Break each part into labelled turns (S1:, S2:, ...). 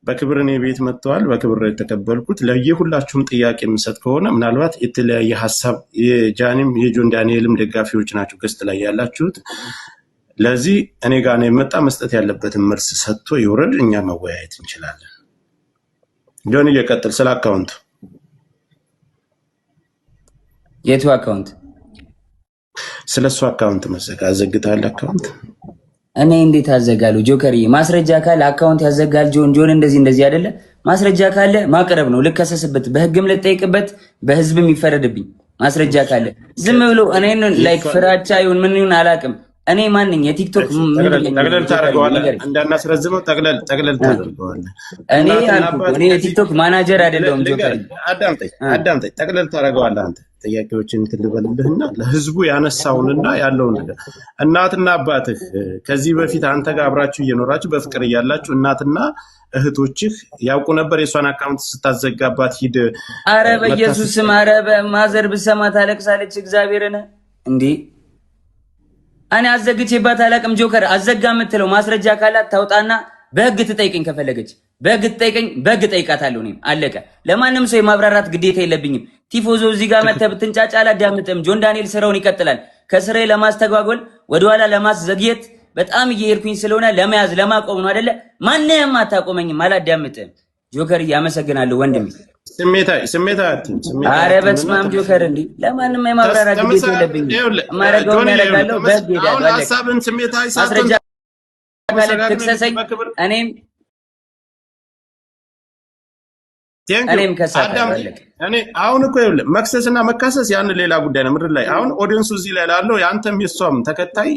S1: በክብር እኔ ቤት መጥተዋል። በክብር የተቀበልኩት ለየሁላችሁም ጥያቄ የምሰጥ ከሆነ ምናልባት የተለያየ ሀሳብ የጃኒም የጆን ዳንኤልም ደጋፊዎች ናቸው ገስት ላይ ያላችሁት። ለዚህ እኔ ጋር ነው የመጣ መስጠት ያለበትን መልስ ሰጥቶ ይወረድ፣ እኛ መወያየት እንችላለን። ጆን እየቀጥል ስለ አካውንት
S2: የቱ አካውንት
S1: ስለሱ አካውንት መዘጋ አዘግታል አካውንት
S2: እኔ እንዴት አዘጋሉ? ጆከሪ ማስረጃ ካለ አካውንት ያዘጋል። ጆን እንደዚህ አይደለ? ማስረጃ ካለ ማቅረብ ነው። ልከሰስበት፣ በህግም ልጠይቅበት፣ በህዝብም ይፈረድብኝ። ማስረጃ ካለ ዝም ብሎ እኔን ላይክ ፍራቻ ይሁን ምን ይሁን አላውቅም። እኔ ማንኝ የቲክቶክ
S1: ጠቅለል ታደርገዋለህ፣ እንዳናስረዝመው ጠቅለል ታደርገዋለህ።
S2: እኔ የቲክቶክ ማናጀር አይደለሁም። ጆከሪ
S1: አዳምጠኝ፣ ጠቅለል ታደርገዋለህ አንተ ጥያቄዎችን ትልበልልህና ለህዝቡ ያነሳውንና ያለውን ነገር እናትና አባትህ ከዚህ በፊት አንተ ጋር አብራችሁ እየኖራችሁ በፍቅር እያላችሁ እናትና እህቶችህ ያውቁ ነበር የሷን አካውንት ስታዘጋባት ሂድ።
S2: አረ በኢየሱስ ስም አረ በማዘር ብሰማ ታለቅሳለች። እግዚአብሔርን እንዴ እኔ አዘግቼባት አላቅም። ጆከር አዘጋ የምትለው ማስረጃ ካላት ታውጣና በህግ ትጠይቀኝ። ከፈለገች በህግ ትጠይቀኝ፣ በህግ ጠይቃታለሁ። እኔም አለቀ። ለማንም ሰው የማብራራት ግዴታ የለብኝም። ቲፎዞ እዚህ ጋር መተህ ብትንጫጫ አላዳምጥም። ጆን ዳንኤል ስራውን ይቀጥላል። ከስራዬ ለማስተጓጎል ወደኋላ ለማስዘግየት በጣም እየሄድኩኝ ስለሆነ ለመያዝ ለማቆም ነው አይደለ? ማንንም አታቆመኝም፣ አላዳምጥም። ጆከር ያመሰግናለሁ ወንድሜ። አረ በስመ አብ ጆከር እንዴ ለማንም የማብራራት ግዴታ የለብኝም። ማረጋውን ያረጋለሁ። በህግ ሄዳለሁ።
S1: ሐሳብን ስሜታዊ
S2: ማስረጃ ትክሰሰኝ እኔም ከሳለሁ።
S1: እኔ አሁን እኮ ይኸውልህ መክሰስና መካሰስ ያን ሌላ ጉዳይ ነው። ምድር ላይ አሁን ኦዲየንሱ እዚህ ላይ ላለው ያንተም የሷም ተከታይ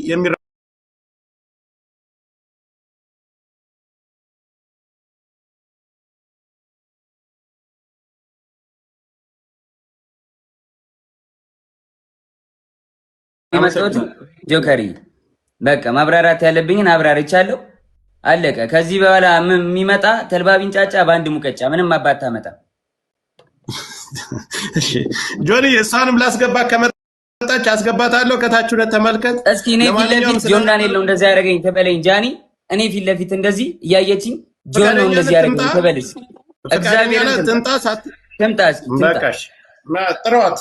S2: የመጣሁት ጆከሪ በቃ ማብራራት ያለብኝን አብራርቻለሁ። አለቀ። ከዚህ በኋላ የሚመጣ ተልባቢን ጫጫ በአንድ ሙቀጫ ምንም አባታ መጣ።
S1: እሺ ጆኒ እሷንም ላስገባ ከመጣች አስገባታለሁ። ከታች ሁለት ተመልከት
S2: እስኪ። እኔ ፊት ለፊት ጆን ዳንኤል ነው እንደዛ ያደረገኝ ተበለኝ ጃኒ። እኔ ፊት ለፊት እንደዚህ እያየችኝ ጆን ነው እንደዚህ ያደረገኝ ተበልስ። እግዚአብሔር ትምጣ
S1: በቃሽ። ጥሯት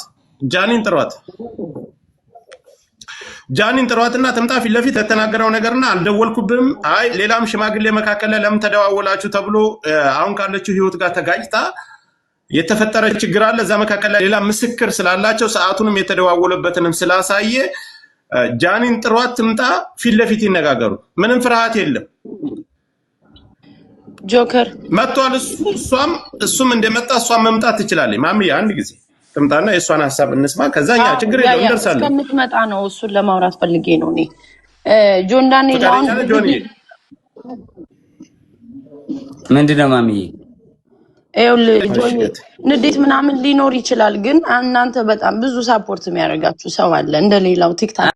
S1: ጃኒን ጥሯትና ትምጣ ፊት ለፊት ለተናገረው ነገርና አልደወልኩብም። አይ ሌላም ሽማግሌ መካከል ላይ ለምን ተደዋወላችሁ ተብሎ አሁን ካለችው ህይወት ጋር ተጋጭታ የተፈጠረ ችግር አለ። እዛ መካከል ላይ ሌላ ምስክር ስላላቸው ሰዓቱንም የተደዋወለበትንም ስላሳየ ጃኒን ጥሯት ትምጣ፣ ፊት ለፊት ይነጋገሩ። ምንም ፍርሃት የለም።
S3: ጆከር
S1: መጥቷል። እሱም እንደመጣ እሷም መምጣት ትችላለች። ማሚ አንድ ጊዜ ትምጣና የእሷን ሀሳብ እንስማ። ከዛኛ ችግር የለውም እንደርሳለን።
S3: እስከምትመጣ ነው እሱን ለማውራት ፈልጌ ነው። እኔ ጆን ዳንኤል
S2: ምንድነው ማሚዬ?
S3: ንዴት ምናምን ሊኖር ይችላል፣ ግን እናንተ በጣም ብዙ ሳፖርት የሚያደርጋችሁ ሰው አለ እንደሌላው ቲክታክ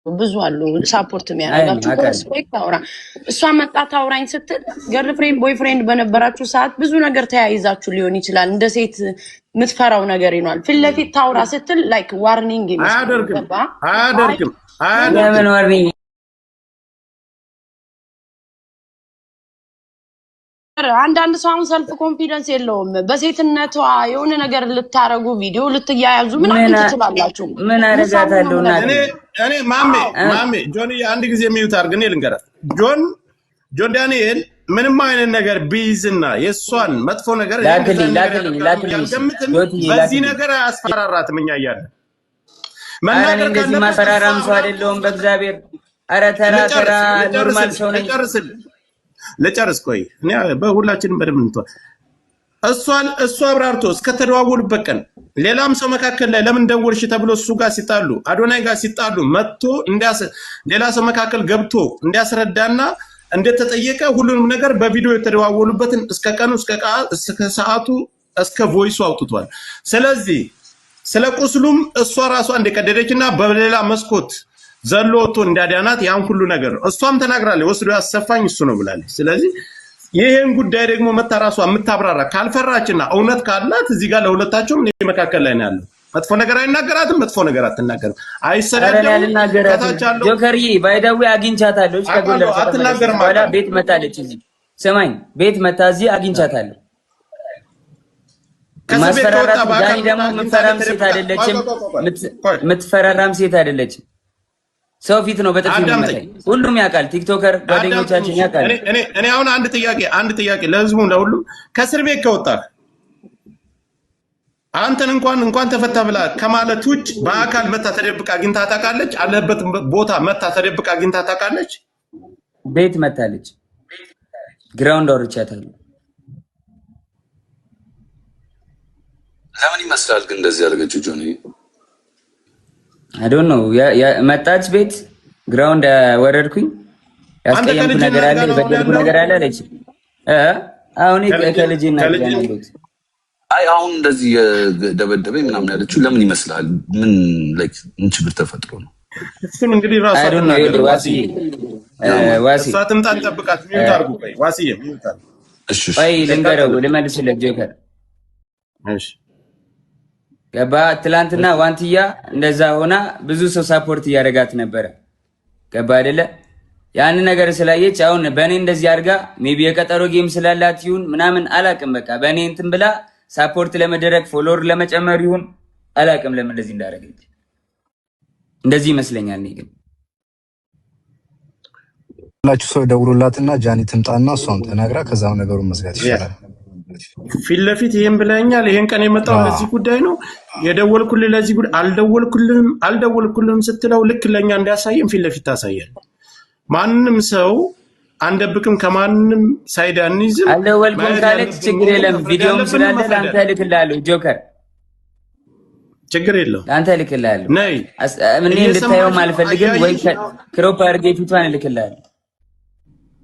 S3: ብዙ አሉ ሳፖርት የሚያደርጋችሁ። ሪስፔክት አውራ እሷ መጣት አውራኝ ስትል ገርልፍሬንድ ቦይፍሬንድ በነበራችሁ ሰዓት ብዙ ነገር ተያይዛችሁ ሊሆን ይችላል። እንደ ሴት የምትፈራው ነገር ይኗል። ፊት ለፊት ታውራ ስትል ላይክ ዋርኒንግ
S1: አያደርግም።
S2: ለምን ዋርኒንግ?
S3: አንዳንድ ሰው አሁን ሰልፍ ኮንፊደንስ የለውም። በሴትነቷ የሆነ ነገር ልታረጉ ቪዲዮ ልትያያዙ ምናምን ትችላላችሁ።
S2: ምን አረጋታለሁ?
S1: እኔ ማሜ ጆኒ አንድ ጊዜ የሚዩት አድርግ። እኔ ልንገራት ጆን ዳንኤል ምንም አይነት ነገር ቢይዝና የእሷን መጥፎ ነገር በዚህ ነገር አያስፈራራትም። እኛ እያለን
S2: መናገር እንደዚህ ማስፈራራም ሰው አይደለሁም። በእግዚአብሔር ኧረ ተራ ኖርማል ሰው ነኝ።
S1: ልጨርስ ቆይ። እኔ በሁላችንም በደንብ እንተዋል። እሱ አብራርቶ እስከተደዋወሉበት ቀን ሌላም ሰው መካከል ላይ ለምን ደወልሽ ተብሎ እሱ ጋር ሲጣሉ አዶናይ ጋር ሲጣሉ መጥቶ ሌላ ሰው መካከል ገብቶ እንዲያስረዳና እንደተጠየቀ ሁሉንም ነገር በቪዲዮ የተደዋወሉበትን እስከ ቀኑ እስከ ሰዓቱ እስከ ቮይሱ አውጥቷል። ስለዚህ ስለ ቁስሉም እሷ ራሷ እንደቀደደችና በሌላ መስኮት ዘሎ ወጥቶ እንዳዳናት ያን ሁሉ ነገር እሷም ተናግራለች። ወስዶ ያሰፋኝ እሱ ነው ብላለች። ስለዚህ ይሄን ጉዳይ ደግሞ መታራሷ የምታብራራ ካልፈራችና እውነት ካላት እዚህ ጋር ለሁለታቸውም መካከል ላይ ነው ያለው። መጥፎ ነገር አይናገራትም፣ መጥፎ ነገር አትናገርም፣ አይሰዳደም።
S2: ከታቻለው ጆከርዬ ባይዳዊ አግኝቻታለሁ። ከጎንደር
S1: አትናገርም።
S2: ባላ ቤት መታለች። እዚህ ሰማኝ ቤት መታ እዚህ አግኝቻታለሁ። ማስፈራራት ዳኒ ደግሞ የምትፈራም ሴት አይደለችም፣ የምትፈራራም ሴት አይደለችም። ሰው ፊት ነው በጥፊ የሚመታኝ። ሁሉም ያውቃል፣ ቲክቶከር ጓደኞቻችን ያውቃል።
S1: እኔ አሁን አንድ ጥያቄ ለህዝቡ ለሁሉም ከእስር ቤት ከወጣህ አንተን እንኳን ተፈታ ብላ ከማለት ውጭ በአካል መታ ተደብቃ አግኝታ ታውቃለች? አለበት ቦታ መታ ተደብቃ አግኝታ ታውቃለች?
S2: ቤት መታለች። ግራውንድ አውርቻታለሁ።
S4: ለምን ይመስላል ግን እንደዚህ ያደረገችው ጆኒ?
S2: አይ ዶንት ኖ መጣች ቤት ግራውንድ ወረድኩኝ። ያስቀየምኩ ነገር አለ፣ የበደልኩ ነገር አለ አለች። አሁን ከልጅና ያንሉት
S4: አይ አሁን እንደዚህ የደበደበኝ ምናምን ያለችው ለምን ይመስላል? ምን ችግር ተፈጥሮ ነው?
S1: እሱን እንግዲህ ራሱ
S2: አይ ዶንት ኖ ዋሲ
S1: እሷ ትምጣን ጠብቃት። ሚውት አድርጉ። ቆይ ዋሲዬ ሚውት አድርጉ።
S4: እሺ
S2: ቆይ ልንገረው ልመልስለት ጆከር።
S1: እሺ
S2: ገባ። ትላንትና ዋንትያ እንደዛ ሆና ብዙ ሰው ሳፖርት እያደረጋት ነበረ። ገባ አይደለ? ያን ነገር ስላየች አሁን በእኔ እንደዚህ አድርጋ ሜቢ የቀጠሮ ጌም ስላላት ይሁን ምናምን አላቅም። በቃ በእኔ እንትን ብላ ሳፖርት ለመደረግ ፎሎወር ለመጨመር ይሁን አላቅም ለምን እንደዚህ እንዳደረገች። እንደዚህ ይመስለኛል። እኔ ግን
S5: ሁላችሁ ሰው ደውሉላትና ጃኒ ትምጣና እሷም ተናግራ ከዛው ነገሩን መዝጋት ይችላል።
S1: ፊት ለፊት ይሄን ብለኛል። ይሄን ቀን የመጣው ለዚህ ጉዳይ ነው የደወልኩልህ። ለዚህ ጉዳይ አልደወልኩልህም ስትለው ልክ ለኛ እንዲያሳየን ፊት ለፊት ታሳያል። ማንንም ሰው አንደብቅም፣ ከማንንም ሳይድ አንይዝም።
S2: አልደወልኩም ካለች ችግር የለም። ቪዲዮም ስላለ ለአንተ እልክልሃለሁ ጆከር፣
S1: ችግር የለውም
S2: ለአንተ እልክልሃለሁ።
S1: ነይ
S2: እኔ እንድታየውም አልፈልግም። ወይ ክሮፕ አድርጌ ፊቷን እልክልሃለሁ።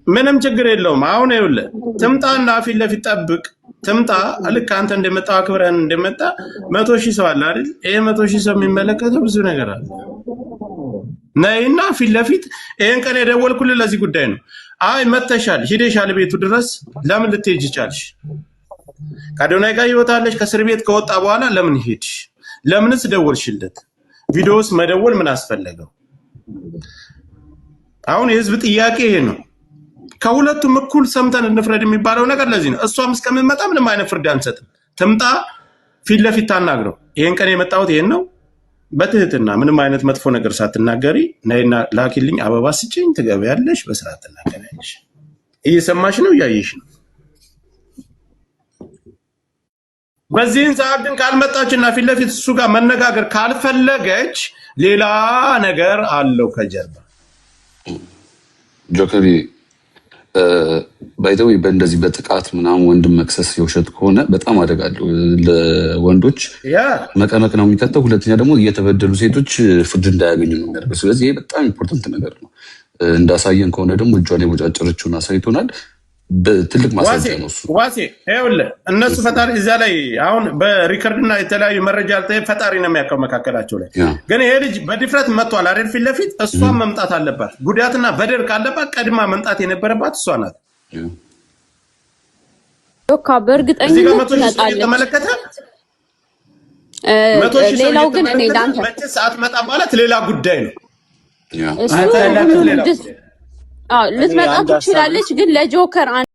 S1: ምንም ችግር የለውም። አሁን ይኸውልህ ትምጣና ፊት ለፊት ጠብቅ። ትምጣ። ልክ አንተ እንደመጣ አክብረን እንደመጣ 100,000 ሰው አለ አይደል? ይሄ 100,000 ሰው የሚመለከተው ብዙ ነገር አለ። ነይና ፊት ለፊት ይሄን ቀን የደወልኩልህ ለዚህ ጉዳይ ነው። አይ መተሻል ሂደሻል ቤቱ ድረስ ለምን ልትሄጂ ቻልሽ? ከአዶናይ ጋር ይወጣለሽ። ከእስር ቤት ከወጣ በኋላ ለምን ሄድሽ? ለምንስ ደወልሽለት? ቪዲዮስ መደወል ምን አስፈለገው? አሁን የህዝብ ጥያቄ ይሄ ነው። ከሁለቱም እኩል ሰምተን እንፍረድ የሚባለው ነገር ለዚህ ነው። እሷም እስከምትመጣ ምንም አይነት ፍርድ አንሰጥም። ትምጣ፣ ፊት ለፊት ታናግረው። ይሄን ቀን የመጣሁት ይሄን ነው፣ በትህትና ምንም አይነት መጥፎ ነገር ሳትናገሪ ነይና ላኪልኝ፣ አበባ ስጭኝ፣ ትገቢያለሽ፣ በስርዓት ትናገሪያለሽ። እየሰማሽ ነው፣ እያየሽ ነው። በዚህን ሰዓት ግን ካልመጣችና ፊት ለፊት እሱ ጋር መነጋገር ካልፈለገች ሌላ ነገር አለው ከጀርባ።
S4: ጆከሪ ባይዘው በእንደዚህ በጥቃት ምናምን ወንድም መክሰስ የውሸት ከሆነ በጣም አደጋለሁ። ለወንዶች መቀመቅ ነው የሚከተው። ሁለተኛ ደግሞ እየተበደሉ ሴቶች ፍርድ እንዳያገኙ ነው የሚያደርገው። ስለዚህ ይሄ በጣም ኢምፖርታንት ነገር ነው። እንዳሳየን ከሆነ ደግሞ እጇን የቦጫጨረችውን አሳይቶናል። ትልቅ ማስረጃ ነው እሱ።
S1: ዋሴ ይኸውልህ እነሱ ፈጣሪ እዛ ላይ አሁን በሪከርድና የተለያዩ መረጃ ፈጣሪ ነው የሚያውቀው መካከላቸው ላይ። ግን ይሄ ልጅ በድፍረት መጥቷል አይደል? ፊት ለፊት እሷን መምጣት አለባት። ጉዳትና በደል ካለባት ቀድማ መምጣት የነበረባት እሷ ናት።
S6: በእርግጠኝነት ትመጣለች። ሌላው ግን እኔ ዳንተ
S1: መቼስ አትመጣ ማለት ሌላ ጉዳይ ነው።
S6: ልትመጣ ትችላለች፣ ግን ለጆከር